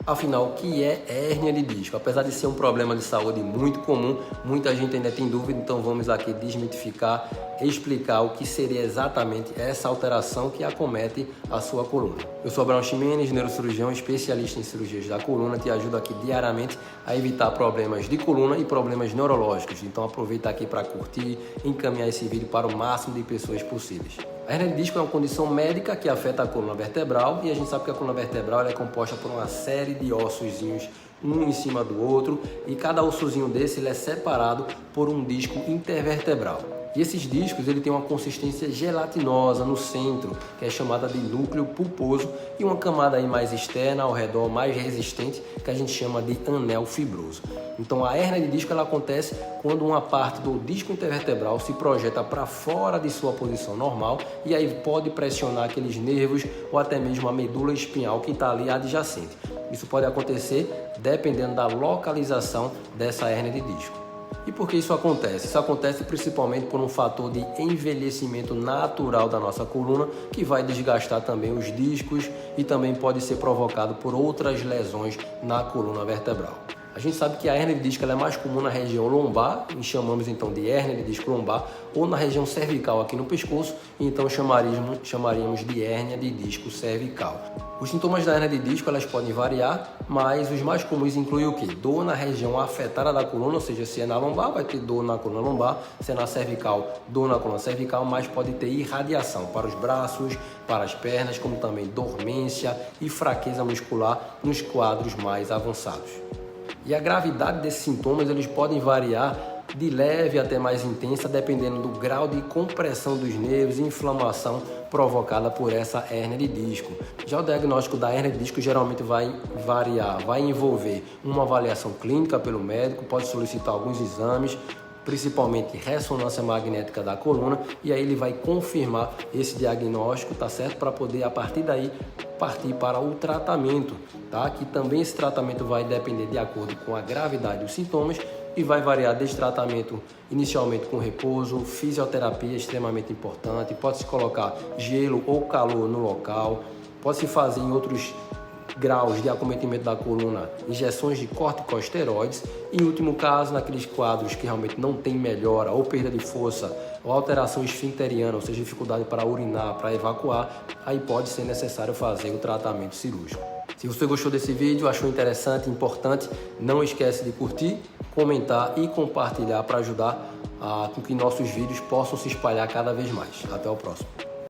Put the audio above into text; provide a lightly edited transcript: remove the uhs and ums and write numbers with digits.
Afinal, o que é hérnia de disco? Apesar de ser um problema de saúde muito comum, muita gente ainda tem dúvida, então vamos aqui desmitificar, explicar o que seria exatamente essa alteração que acomete a sua coluna. Eu sou Abraão Ximenes, neurocirurgião, especialista em cirurgias da coluna, te ajudo aqui diariamente a evitar problemas de coluna e problemas neurológicos. Então aproveita aqui para curtir, encaminhar esse vídeo para o máximo de pessoas possíveis. A hérnia de disco é uma condição médica que afeta a coluna vertebral e a gente sabe que a coluna vertebral é composta por uma série de ossozinhos, um em cima do outro, e cada ossozinho desse ele é separado por um disco intervertebral. E esses discos ele tem uma consistência gelatinosa no centro, que é chamada de núcleo pulposo, e uma camada aí mais externa ao redor, mais resistente, que a gente chama de anel fibroso. Então a hérnia de disco ela acontece quando uma parte do disco intervertebral se projeta para fora de sua posição normal e aí pode pressionar aqueles nervos ou até mesmo a medula espinhal que está ali adjacente. Isso pode acontecer dependendo da localização dessa hérnia de disco. E por que isso acontece? Isso acontece principalmente por um fator de envelhecimento natural da nossa coluna, que vai desgastar também os discos e também pode ser provocado por outras lesões na coluna vertebral. A gente sabe que a hérnia de disco ela é mais comum na região lombar, e chamamos então de hérnia de disco lombar, ou na região cervical aqui no pescoço, e então chamaríamos de hérnia de disco cervical. Os sintomas da hérnia de disco elas podem variar, mas os mais comuns incluem o quê? Dor na região afetada da coluna, ou seja, se é na lombar vai ter dor na coluna lombar, se é na cervical, dor na coluna cervical, mas pode ter irradiação para os braços, para as pernas, como também dormência e fraqueza muscular nos quadros mais avançados. E a gravidade desses sintomas eles podem variar de leve até mais intensa, dependendo do grau de compressão dos nervos e inflamação provocada por essa hérnia de disco. Já o diagnóstico da hérnia de disco geralmente vai variar, vai envolver uma avaliação clínica pelo médico, pode solicitar alguns exames, principalmente ressonância magnética da coluna, e aí ele vai confirmar esse diagnóstico, tá certo? Para poder, a partir daí, partir para o tratamento, tá? Que também esse tratamento vai depender de acordo com a gravidade dos sintomas e vai variar desde tratamento inicialmente com repouso, fisioterapia extremamente importante, pode-se colocar gelo ou calor no local, pode-se fazer em outros graus de acometimento da coluna, injeções de corticosteroides e, em último caso, naqueles quadros que realmente não tem melhora ou perda de força ou alteração esfincteriana, ou seja, dificuldade para urinar, para evacuar, aí pode ser necessário fazer o tratamento cirúrgico. Se você gostou desse vídeo, achou interessante, importante, não esquece de curtir, comentar e compartilhar para ajudar com que nossos vídeos possam se espalhar cada vez mais. Até o próximo.